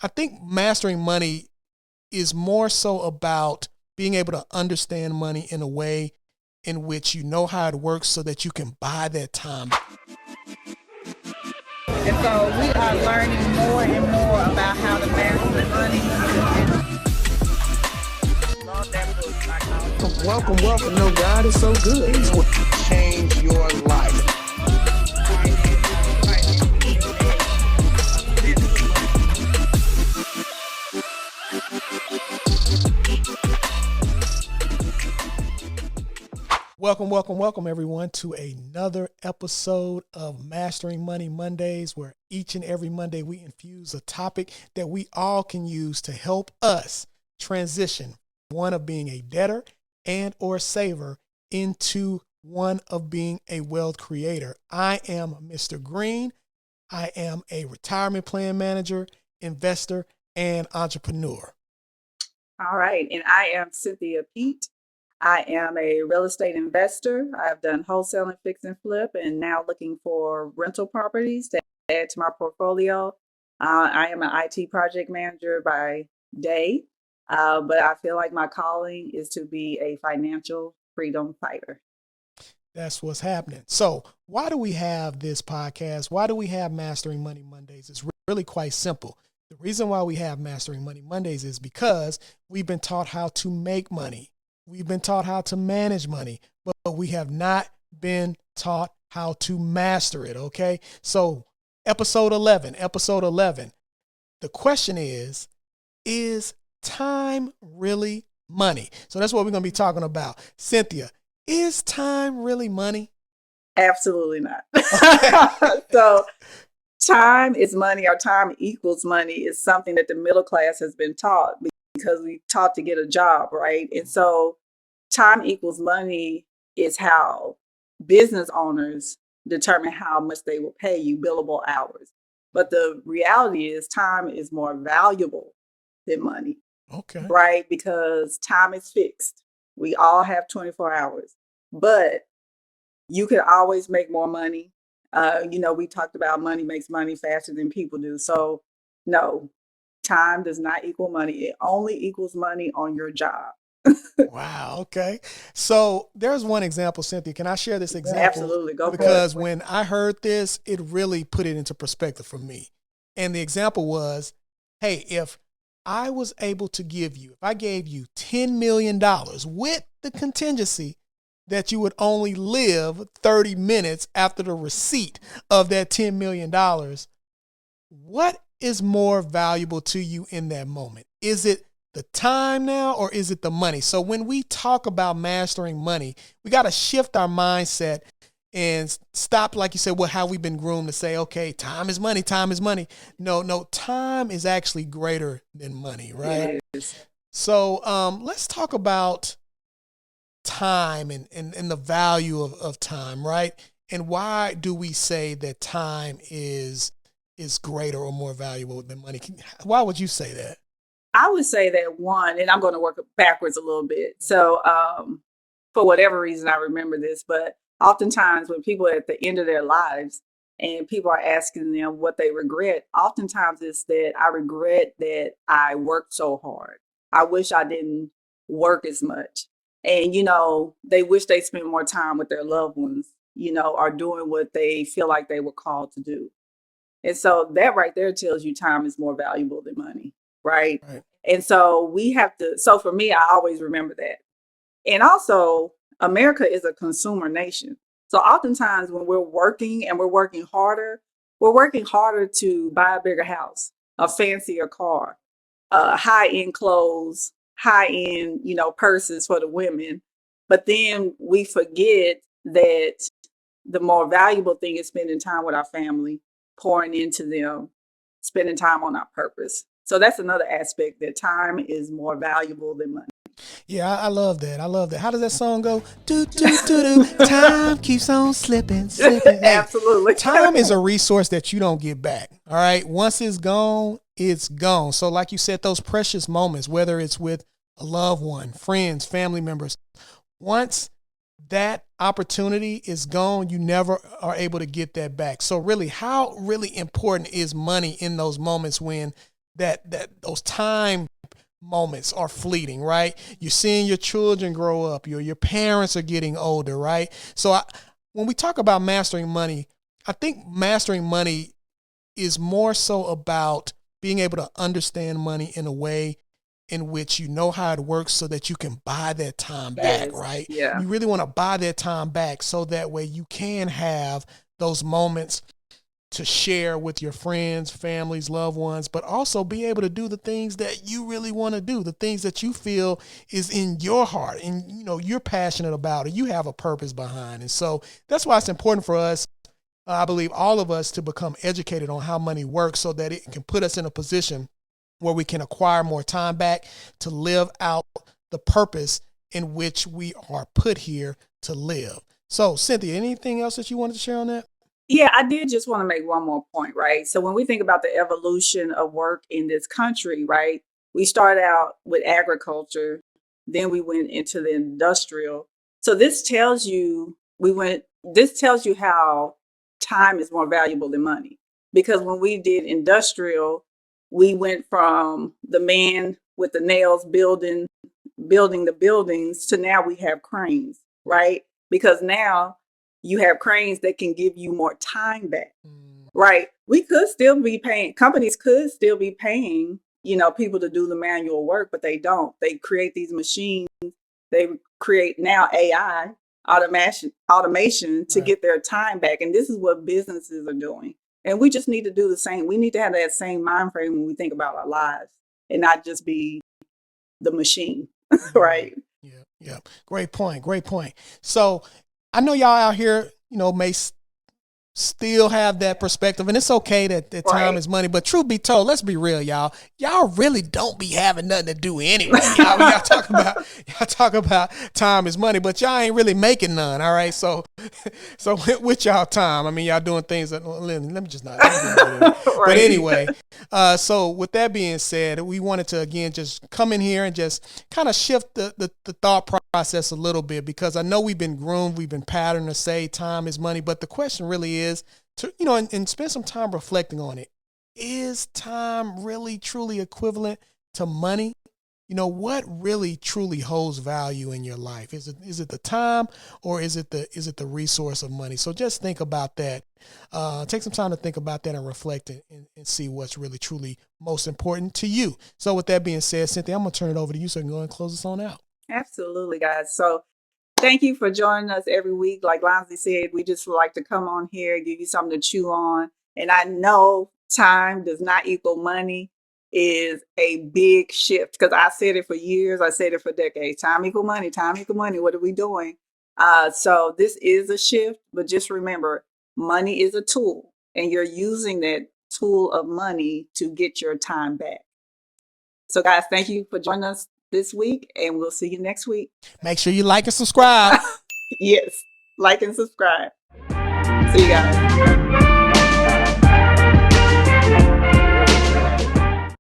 I think mastering money is more so about being able to understand money in a way in which you know how it works so that you can buy that time. And so we are learning more and more about how to master money. Welcome. No, God is so good. Things will change your life. Welcome, everyone, to another episode of Mastering Money Mondays, where each and every Monday we infuse a topic that we all can use to help us transition one of being a debtor and or saver into one of being a wealth creator. I am Mr. Green. I am a retirement plan manager, investor, and entrepreneur. All right. And I am Cynthia Pete. I am a real estate investor. I've done wholesale and fix and flip, and now looking for rental properties to add to my portfolio. I am an IT project manager by day, but I feel like my calling is to be a financial freedom fighter. That's what's happening. So why do we have this podcast? Why do we have Mastering Money Mondays? It's really quite simple. The reason why we have Mastering Money Mondays is because we've been taught how to make money. We've been taught how to manage money, but we have not been taught how to master it, okay? So episode 11. The question is time really money? So that's what we're going to be talking about. Cynthia, is time really money? Absolutely not. So time is money, or time equals money, is something that the middle class has been taught because we taught to get a job, right? And so time equals money is how business owners determine how much they will pay you, billable hours. But the reality is time is more valuable than money. Okay. Right? Because time is fixed. We all have 24 hours, but you can always make more money. We talked about money makes money faster than people do. So no, time does not equal money. It only equals money on your job. Wow. Okay. So there's one example, Cynthia. Can I share this example? Absolutely. Go for it. Because when I heard this, it really put it into perspective for me. And the example was, hey, if I was able to if I gave you $10 million with the contingency that you would only live 30 minutes after the receipt of that $10 million, what is more valuable to you in that moment? Is it the time now, or is it the money? So when we talk about mastering money, we got to shift our mindset and stop, like you said, how we've been groomed to say, okay, time is money. No, time is actually greater than money, right? Yes. So let's talk about time and the value of time, right? And why do we say that time is greater or more valuable than money? Why would you say that? I would say that one, and I'm going to work backwards a little bit. So for whatever reason, I remember this, but oftentimes when people are at the end of their lives and people are asking them what they regret, oftentimes it's that I regret that I worked so hard. I wish I didn't work as much. And, they wish they spent more time with their loved ones, or doing what they feel like they were called to do. And so that right there tells you time is more valuable than money. Right. And so we have to, so for me, I always remember that. And also, America is a consumer nation. So oftentimes when we're working and we're working harder to buy a bigger house, a fancier car, high-end clothes, high-end, purses for the women. But then we forget that the more valuable thing is spending time with our family, pouring into them, spending time on our purpose. So that's another aspect, that time is more valuable than money. Yeah, I love that. How does that song go? Do, do, do, do. Time keeps on slipping. Hey, absolutely. Time is a resource that you don't get back. All right. Once it's gone, it's gone. So like you said, those precious moments, whether it's with a loved one, friends, family members, once that opportunity is gone, you never are able to get that back. So really, how really important is money in those moments when that those time moments are fleeting, right? You're seeing your children grow up, your parents are getting older, right? So when we talk about mastering money, I think mastering money is more so about being able to understand money in a way in which you know how it works so that you can buy that time back, right? Yeah. You really want to buy that time back so that way you can have those moments to share with your friends, families, loved ones, but also be able to do the things that you really want to do, the things that you feel is in your heart and you're passionate about and you have a purpose behind. And so that's why it's important for us, I believe all of us, to become educated on how money works so that it can put us in a position where we can acquire more time back to live out the purpose in which we are put here to live. So Cynthia, anything else that you wanted to share on that? Yeah, I did just want to make one more point, right? So when we think about the evolution of work in this country, right, we started out with agriculture, then we went into the industrial. So this tells you how time is more valuable than money. Because when we did industrial, we went from the man with the nails building the buildings to now we have cranes, right? Because now you have cranes that can give you more time back, right? We could still be paying, companies could still be paying, people to do the manual work, but they don't. They create these machines. They create now AI, automation to get their time back. And this is what businesses are doing. And we just need to do the same. We need to have that same mind frame when we think about our lives and not just be the machine, right? Yeah. Great point. So I know y'all out here, may still have that perspective, and it's okay that time is money. But truth be told, let's be real, y'all. Y'all really don't be having nothing to do anyway. Y'all talk about time is money, but y'all ain't really making none. All right, so with y'all time, I mean, y'all doing things that let me just not. Right. But anyway, so with that being said, we wanted to again just come in here and just kind of shift the thought process a little bit, because I know we've been groomed, we've been patterned to say time is money, but the question really is to, and spend some time reflecting on it. Is time really truly equivalent to money? What really truly holds value in your life? Is it the time, or is it the resource of money? So just think about that. Take some time to think about that and reflect and see what's really truly most important to you. So with that being said, Cynthia, I'm going to turn it over to you so you can go and close us on out. Absolutely, guys. So thank you for joining us every week. Like Lonzy said, we just like to come on here, give you something to chew on. And I know time does not equal money is a big shift, because I said it for years. I said it for decades. Time equal money. What are we doing? So this is a shift, but just remember, money is a tool, and you're using that tool of money to get your time back. So guys, thank you for joining us this week, and we'll see you next week. Make sure you like and subscribe. Yes, like and subscribe. See you guys.